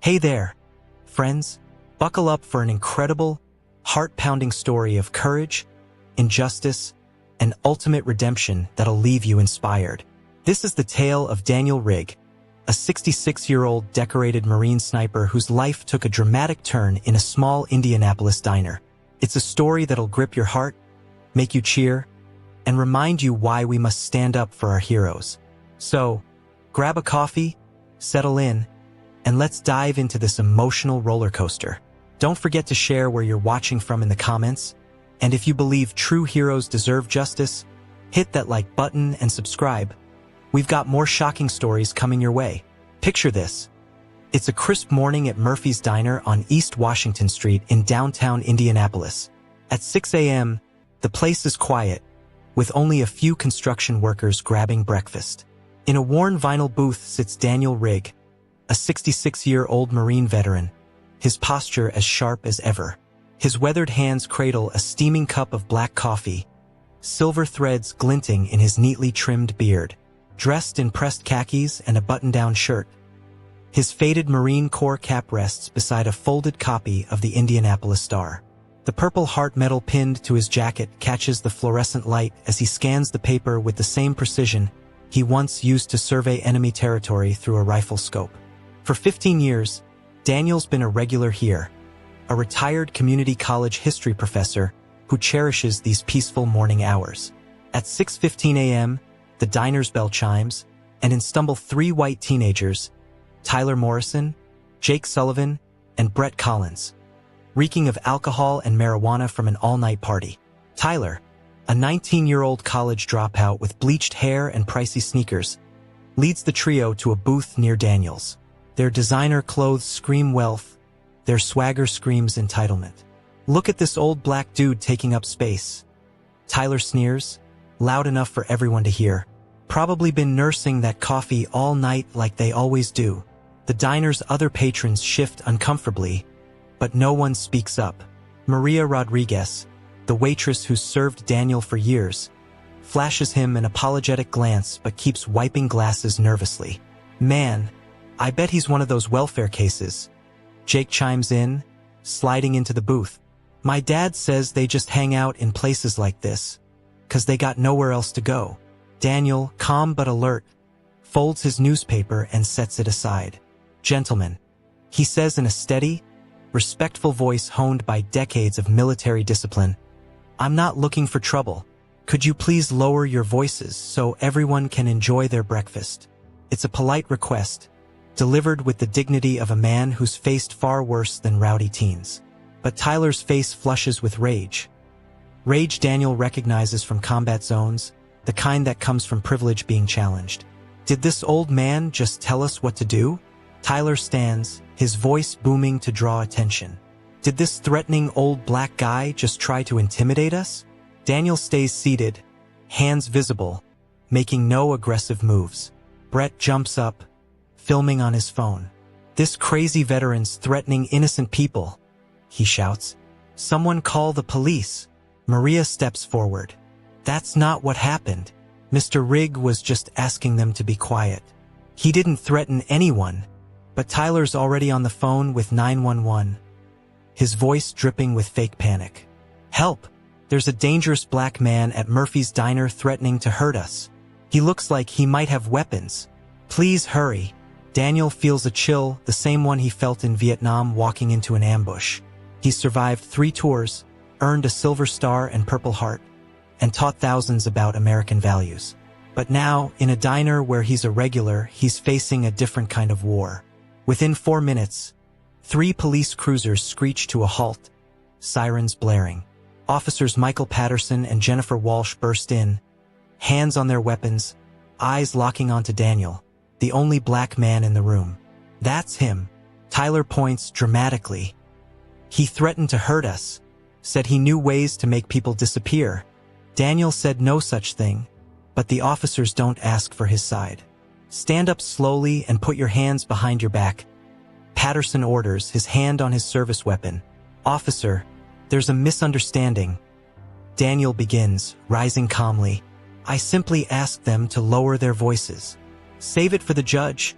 Hey there, friends. Buckle up for an incredible, heart-pounding story of courage, injustice, and ultimate redemption that'll leave you inspired. This is the tale of Daniel Rigg, a 66-year-old decorated Marine sniper whose life took a dramatic turn in a small Indianapolis diner. It's a story that'll grip your heart, make you cheer, and remind you why we must stand up for our heroes. So, grab a coffee, settle in, and let's dive into this emotional roller coaster. Don't forget to share where you're watching from in the comments, and if you believe true heroes deserve justice, hit that like button and subscribe. We've got more shocking stories coming your way. Picture this. It's a crisp morning at Murphy's Diner on East Washington Street in downtown Indianapolis. At 6 a.m., the place is quiet, with only a few construction workers grabbing breakfast. In a worn vinyl booth sits Daniel Rigg, a 66-year-old Marine veteran, his posture as sharp as ever. His weathered hands cradle a steaming cup of black coffee, silver threads glinting in his neatly trimmed beard. Dressed in pressed khakis and a button-down shirt, his faded Marine Corps cap rests beside a folded copy of the Indianapolis Star. The purple heart medal pinned to his jacket catches the fluorescent light as he scans the paper with the same precision he once used to survey enemy territory through a rifle scope. For 15 years, Daniel's been a regular here, a retired community college history professor who cherishes these peaceful morning hours. At 6:15 a.m., the diner's bell chimes, and in stumble three white teenagers, Tyler Morrison, Jake Sullivan, and Brett Collins, reeking of alcohol and marijuana from an all-night party. Tyler, a 19-year-old college dropout with bleached hair and pricey sneakers, leads the trio to a booth near Daniel's. Their designer clothes scream wealth, their swagger screams entitlement. "Look at this old black dude taking up space," Tyler sneers, loud enough for everyone to hear. "Probably been nursing that coffee all night like they always do." The diner's other patrons shift uncomfortably, but no one speaks up. Maria Rodriguez, the waitress who's served Daniel for years, flashes him an apologetic glance but keeps wiping glasses nervously. "Man, I bet he's one of those welfare cases," Jake chimes in, sliding into the booth. "My dad says they just hang out in places like this, 'cause they got nowhere else to go." Daniel, calm but alert, folds his newspaper and sets it aside. "Gentlemen," he says in a steady, respectful voice honed by decades of military discipline, "I'm not looking for trouble. Could you please lower your voices so everyone can enjoy their breakfast? It's a polite request, delivered with the dignity of a man who's faced far worse than rowdy teens." But Tyler's face flushes with rage. Rage Daniel recognizes from combat zones, the kind that comes from privilege being challenged. "Did this old man just tell us what to do?" Tyler stands, his voice booming to draw attention. "Did this threatening old black guy just try to intimidate us?" Daniel stays seated, hands visible, making no aggressive moves. Brett jumps up, filming on his phone. "This crazy veteran's threatening innocent people," he shouts. "Someone call the police." Maria steps forward. "That's not what happened. Mr. Rigg was just asking them to be quiet. He didn't threaten anyone." But Tyler's already on the phone with 911, his voice dripping with fake panic. "Help! There's a dangerous black man at Murphy's Diner threatening to hurt us. He looks like he might have weapons. Please hurry." Daniel feels a chill, the same one he felt in Vietnam walking into an ambush. He's survived 3 tours, earned a Silver Star and Purple Heart, and taught thousands about American values. But now, in a diner where he's a regular, he's facing a different kind of war. Within 4 minutes, 3 police cruisers screech to a halt, sirens blaring. Officers Michael Patterson and Jennifer Walsh burst in, hands on their weapons, eyes locking onto Daniel, the only black man in the room. "That's him," Tyler points dramatically. "He threatened to hurt us, said he knew ways to make people disappear." Daniel said no such thing, but the officers don't ask for his side. "Stand up slowly and put your hands behind your back," Patterson orders, his hand on his service weapon. "Officer, there's a misunderstanding." Daniel begins, rising calmly. "I simply asked them to lower their voices." "Save it for the judge,"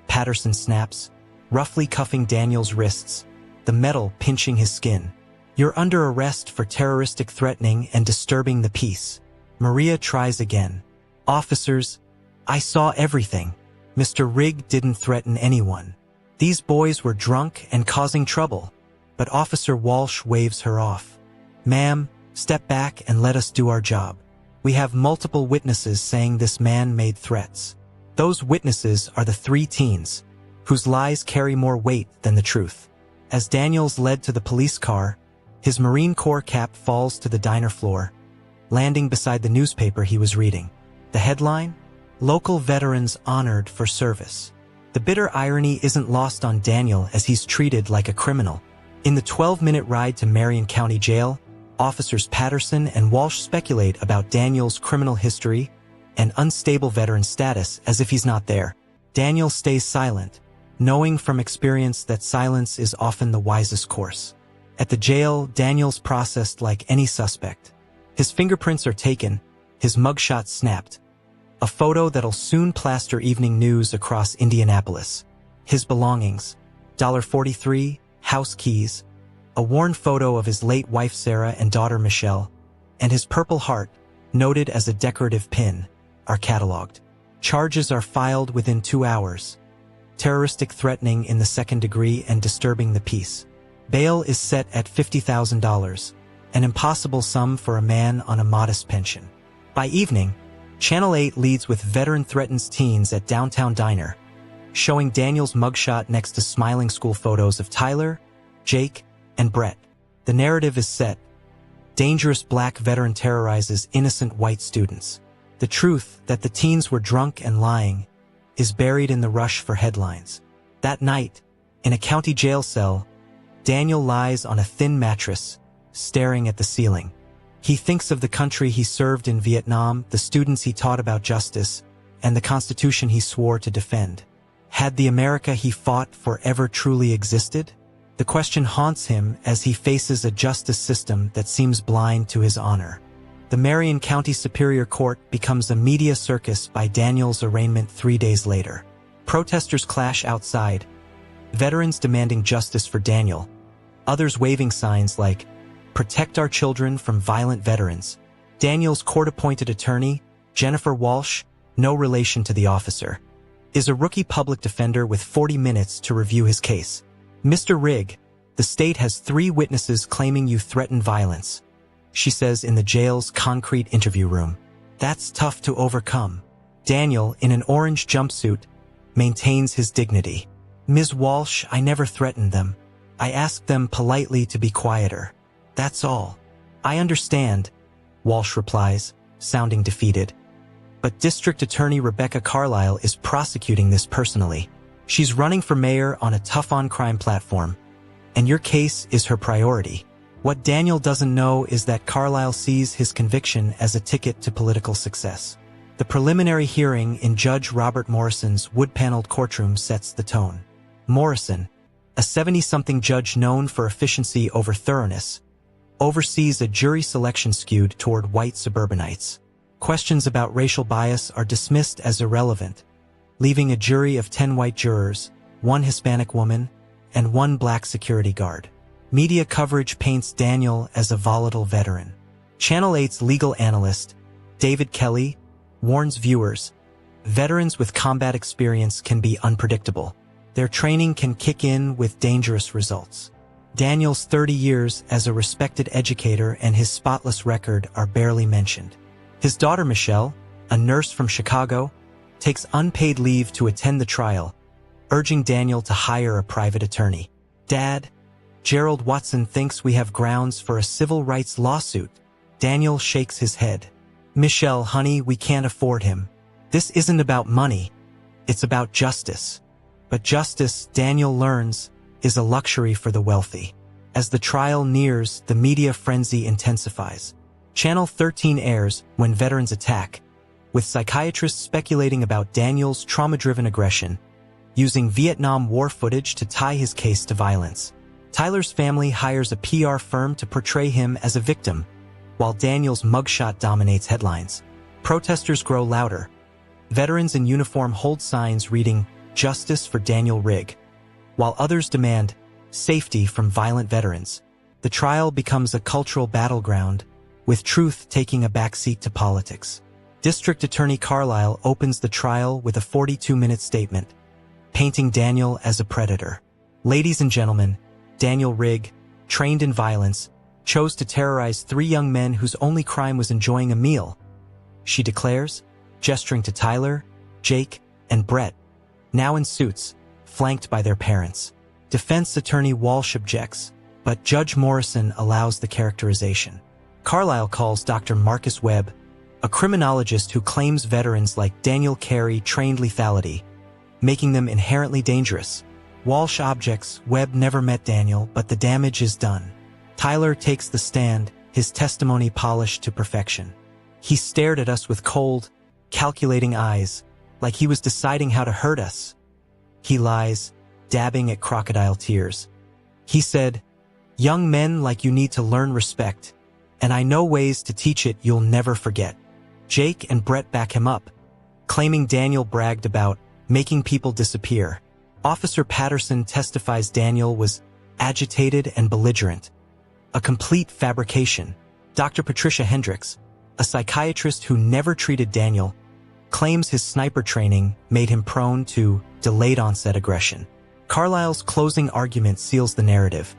Patterson snaps. roughly cuffing Daniel's wrists, the metal pinching his skin. "You're under arrest for terroristic threatening and disturbing the peace." Maria tries again. "Officers, I saw everything. Mr. Rigg didn't threaten anyone. These boys were drunk and causing trouble." But Officer Walsh waves her off. "Ma'am, step back and let us do our job. We have multiple witnesses saying this man made threats. Those witnesses are the 3 teens, whose lies carry more weight than the truth." As Daniels led to the police car, his Marine Corps cap falls to the diner floor, landing beside the newspaper he was reading. The headline? "Local Veterans Honored for Service." The bitter irony isn't lost on Daniel as he's treated like a criminal. In the 12-minute ride to Marion County Jail, Officers Patterson and Walsh speculate about Daniel's criminal history and unstable veteran status as if he's not there. Daniel stays silent, knowing from experience that silence is often the wisest course. At the jail, Daniel's processed like any suspect. His fingerprints are taken, his mugshot snapped. A photo that'll soon plaster evening news across Indianapolis. His belongings: $43, house keys, a worn photo of his late wife Sarah and daughter Michelle, and his Purple Heart, noted as a decorative pin, are cataloged. Charges are filed within 2 hours. Terroristic threatening in the 2nd degree and disturbing the peace. Bail is set at $50,000, an impossible sum for a man on a modest pension. By evening, Channel 8 leads with "Veteran Threatens Teens at Downtown Diner," showing Daniel's mugshot next to smiling school photos of Tyler, Jake, and Brett. The narrative is set. Dangerous black veteran terrorizes innocent white students. The truth, that the teens were drunk and lying, is buried in the rush for headlines. That night, in a county jail cell, Daniel lies on a thin mattress, staring at the ceiling. He thinks of the country he served in Vietnam, the students he taught about justice, and the Constitution he swore to defend. Had the America he fought for ever truly existed? The question haunts him as he faces a justice system that seems blind to his honor. The Marion County Superior Court becomes a media circus by Daniel's arraignment 3 days later. Protesters clash outside, veterans demanding justice for Daniel, others waving signs like, "Protect our children from violent veterans." Daniel's court-appointed attorney, Jennifer Walsh, no relation to the officer, is a rookie public defender with 40 minutes to review his case. "Mr. Rigg, the state has 3 witnesses claiming you threatened violence," she says in the jail's concrete interview room. "That's tough to overcome." Daniel, in an orange jumpsuit, maintains his dignity. "Ms. Walsh, I never threatened them. I asked them politely to be quieter. That's all." "I understand," Walsh replies, sounding defeated. But District Attorney Rebecca Carlisle is prosecuting this personally. She's running for mayor on a tough-on-crime platform, and your case is her priority. What Daniel doesn't know is that Carlisle sees his conviction as a ticket to political success. The preliminary hearing in Judge Robert Morrison's wood-paneled courtroom sets the tone. Morrison, a 70-something judge known for efficiency over thoroughness, oversees a jury selection skewed toward white suburbanites. Questions about racial bias are dismissed as irrelevant, leaving a jury of 10 white jurors, 1 Hispanic woman, and 1 black security guard. Media coverage paints Daniel as a volatile veteran. Channel 8's legal analyst, David Kelly, warns viewers, veterans with combat experience can be unpredictable. Their training can kick in with dangerous results. Daniel's 30 years as a respected educator and his spotless record are barely mentioned. His daughter Michelle, a nurse from Chicago, takes unpaid leave to attend the trial, urging Daniel to hire a private attorney. "Dad, Gerald Watson thinks we have grounds for a civil rights lawsuit." Daniel shakes his head. "Michelle, honey, we can't afford him. This isn't about money. It's about justice." But justice, Daniel learns, is a luxury for the wealthy. As the trial nears, the media frenzy intensifies. Channel 13 airs When Veterans Attack, with psychiatrists speculating about Daniel's trauma-driven aggression, using Vietnam War footage to tie his case to violence. Tyler's family hires a PR firm to portray him as a victim, while Daniel's mugshot dominates headlines. Protesters grow louder. Veterans in uniform hold signs reading, "Justice for Daniel Rigg." while others demand safety from violent veterans. The trial becomes a cultural battleground, with truth taking a backseat to politics. District Attorney Carlisle opens the trial with a 42-minute statement, painting Daniel as a predator. Ladies and gentlemen, Daniel Rigg, trained in violence, chose to terrorize 3 young men whose only crime was enjoying a meal, she declares, gesturing to Tyler, Jake, and Brett, now in suits, flanked by their parents. Defense attorney Walsh objects, but Judge Morrison allows the characterization. Carlisle calls Dr. Marcus Webb, a criminologist who claims veterans like Daniel Carey trained lethality, making them inherently dangerous. Walsh objects. Webb never met Daniel, but the damage is done. Tyler takes the stand, his testimony polished to perfection. He stared at us with cold, calculating eyes, like he was deciding how to hurt us. He lies, dabbing at crocodile tears. He said, "Young men like you need to learn respect, and I know ways to teach it you'll never forget." Jake and Brett back him up, claiming Daniel bragged about making people disappear. Officer Patterson testifies Daniel was agitated and belligerent, a complete fabrication. Dr. Patricia Hendricks, a psychiatrist who never treated Daniel, claims his sniper training made him prone to delayed onset aggression. Carlisle's closing argument seals the narrative.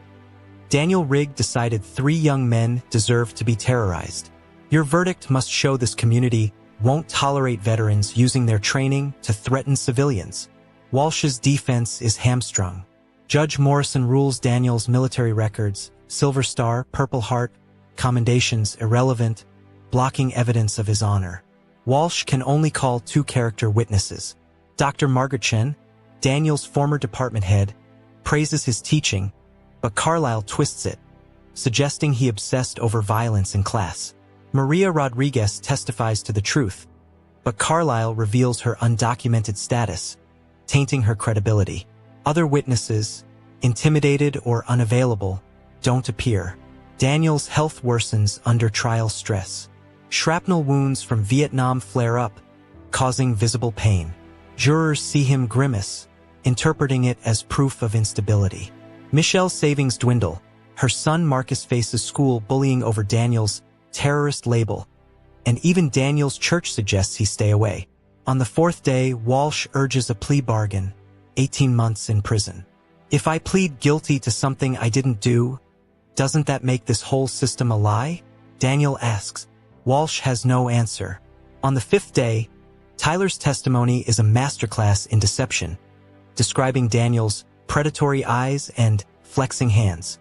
Daniel Rigg decided 3 young men deserved to be terrorized. Your verdict must show this community won't tolerate veterans using their training to threaten civilians. Walsh's defense is hamstrung. Judge Morrison rules Daniel's military records, Silver Star, Purple Heart, commendations irrelevant, blocking evidence of his honor. Walsh can only call 2 character witnesses. Dr. Margaret Chen, Daniel's former department head, praises his teaching, but Carlisle twists it, suggesting he obsessed over violence in class. Maria Rodriguez testifies to the truth, but Carlisle reveals her undocumented status, tainting her credibility. Other witnesses, intimidated or unavailable, don't appear. Daniel's health worsens under trial stress. Shrapnel wounds from Vietnam flare up, causing visible pain. Jurors see him grimace, interpreting it as proof of instability. Michelle's savings dwindle. Her son Marcus faces school bullying over Daniel's terrorist label, and even Daniel's church suggests he stay away. On the 4th day, Walsh urges a plea bargain, 18 months in prison. If I plead guilty to something I didn't do, doesn't that make this whole system a lie? Daniel asks. Walsh has no answer. On the 5th day, Tyler's testimony is a masterclass in deception, describing Daniel's predatory eyes and flexing hands.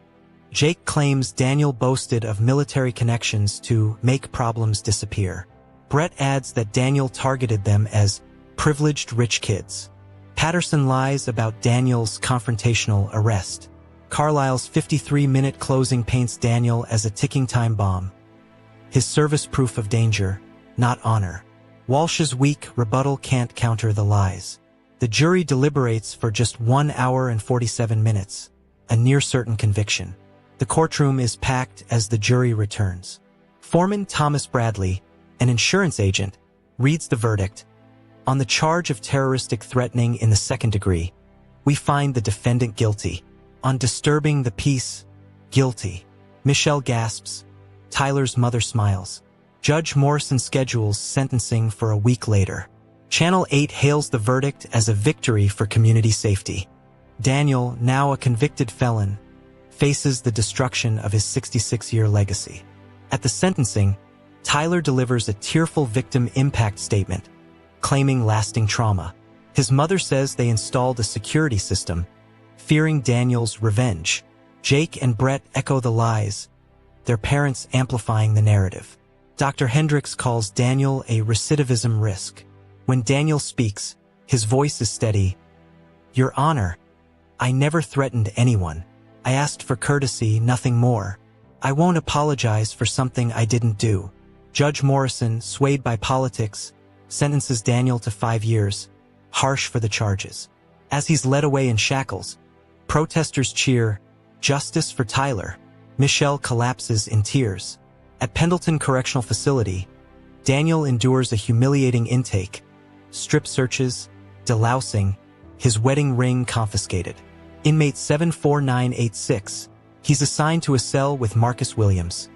Jake claims Daniel boasted of military connections to make problems disappear. Brett adds that Daniel targeted them as privileged rich kids. Patterson lies about Daniel's confrontational arrest. Carlisle's 53-minute closing paints Daniel as a ticking time bomb, his service proof of danger, not honor. Walsh's weak rebuttal can't counter the lies. The jury deliberates for just 1 hour and 47 minutes, a near-certain conviction. The courtroom is packed as the jury returns. Foreman Thomas Bradley, an insurance agent, reads the verdict. On the charge of terroristic threatening in the 2nd degree, we find the defendant guilty. On disturbing the peace, guilty. Michelle gasps. Tyler's mother smiles. Judge Morrison schedules sentencing for a week later. Channel 8 hails the verdict as a victory for community safety. Daniel, now a convicted felon, faces the destruction of his 66-year legacy. At the sentencing, Tyler delivers a tearful victim impact statement, claiming lasting trauma. His mother says they installed a security system, fearing Daniel's revenge. Jake and Brett echo the lies, their parents amplifying the narrative. Dr. Hendricks calls Daniel a recidivism risk. When Daniel speaks, his voice is steady. Your Honor, I never threatened anyone. I asked for courtesy, nothing more. I won't apologize for something I didn't do. Judge Morrison, swayed by politics, sentences Daniel to 5 years, harsh for the charges. As he's led away in shackles, protesters cheer, "Justice for Tyler." Michelle collapses in tears. At Pendleton Correctional Facility, Daniel endures a humiliating intake, strip searches, delousing, his wedding ring confiscated. Inmate 74986. He's assigned to a cell with Marcus Williams,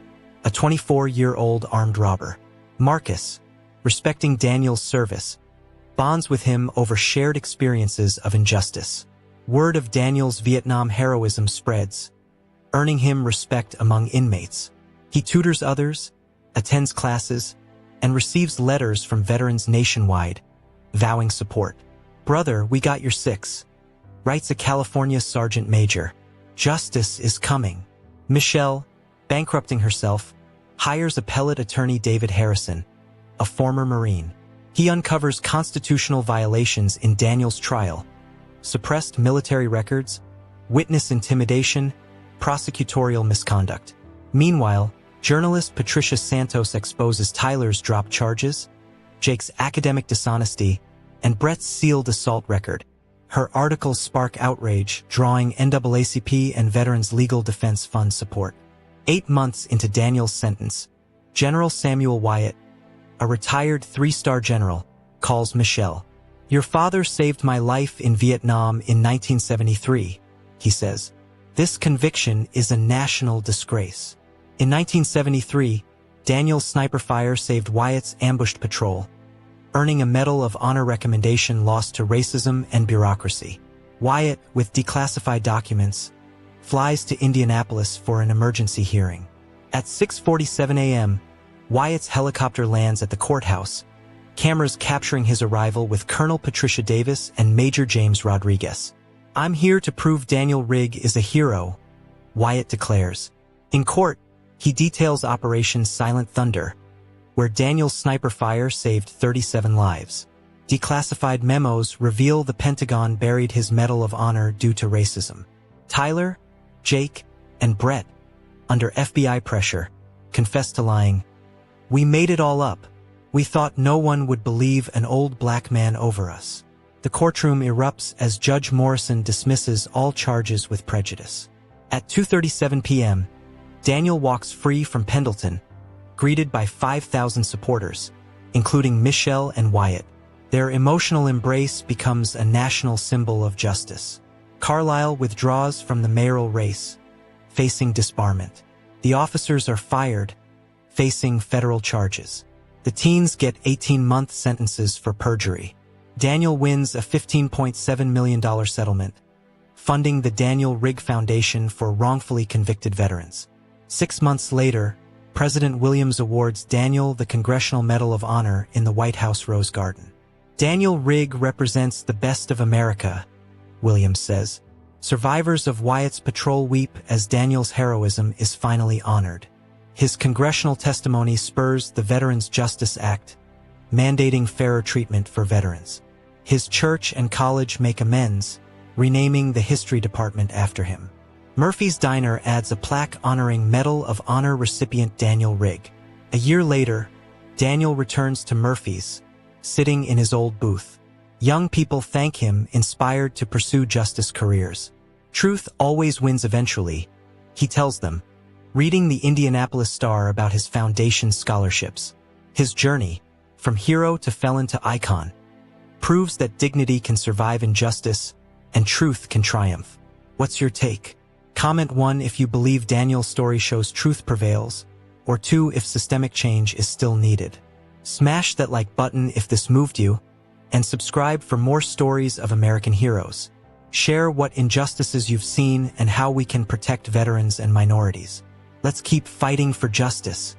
a 24-year-old armed robber. Marcus, respecting Daniel's service, bonds with him over shared experiences of injustice. Word of Daniel's Vietnam heroism spreads, earning him respect among inmates. He tutors others, attends classes, and receives letters from veterans nationwide, vowing support. "Brother, we got your six," writes a California sergeant major. "Justice is coming." Michelle, bankrupting herself, hires appellate attorney David Harrison, a former Marine. He uncovers constitutional violations in Daniel's trial, suppressed military records, witness intimidation, prosecutorial misconduct. Meanwhile, journalist Patricia Santos exposes Tyler's dropped charges, Jake's academic dishonesty, and Brett's sealed assault record. Her articles spark outrage, drawing NAACP and Veterans Legal Defense Fund support. 8 months into Daniel's sentence, General Samuel Wyatt, a retired 3-star general, calls Michelle. "Your father saved my life in Vietnam in 1973, he says. "This conviction is a national disgrace." In 1973, Daniel's sniper fire saved Wyatt's ambushed patrol, earning a Medal of Honor recommendation lost to racism and bureaucracy. Wyatt, with declassified documents, flies to Indianapolis for an emergency hearing. At 6:47 a.m., Wyatt's helicopter lands at the courthouse, cameras capturing his arrival with Colonel Patricia Davis and Major James Rodriguez. "I'm here to prove Daniel Rigg is a hero," Wyatt declares. In court, he details Operation Silent Thunder, where Daniel's sniper fire saved 37 lives. Declassified memos reveal the Pentagon buried his Medal of Honor due to racism. Tyler, Jake, and Brett, under FBI pressure, confessed to lying. "We made it all up. We thought no one would believe an old black man over us." The courtroom erupts as Judge Morrison dismisses all charges with prejudice. At 2:37 p.m., Daniel walks free from Pendleton, greeted by 5,000 supporters, including Michelle and Wyatt. Their emotional embrace becomes a national symbol of justice. Carlisle withdraws from the mayoral race, facing disbarment. The officers are fired, facing federal charges. The teens get 18-month sentences for perjury. Daniel wins a $15.7 million settlement, funding the Daniel Rigg Foundation for wrongfully convicted veterans. 6 months later, President Williams awards Daniel the Congressional Medal of Honor in the White House Rose Garden. "Daniel Rigg represents the best of America," Williams says. Survivors of Wyatt's patrol weep as Daniel's heroism is finally honored. His congressional testimony spurs the Veterans Justice Act, mandating fairer treatment for veterans. His church and college make amends, renaming the history department after him. Murphy's Diner adds a plaque honoring Medal of Honor recipient Daniel Rigg. A year later, Daniel returns to Murphy's, sitting in his old booth. Young people thank him, inspired to pursue justice careers. "Truth always wins eventually," he tells them, reading the Indianapolis Star about his foundation scholarships. His journey, from hero to felon to icon, proves that dignity can survive injustice and truth can triumph. What's your take? Comment 1 if you believe Daniel's story shows truth prevails, or 2 if systemic change is still needed. Smash that like button if this moved you, and subscribe for more stories of American heroes. Share what injustices you've seen and how we can protect veterans and minorities. Let's keep fighting for justice.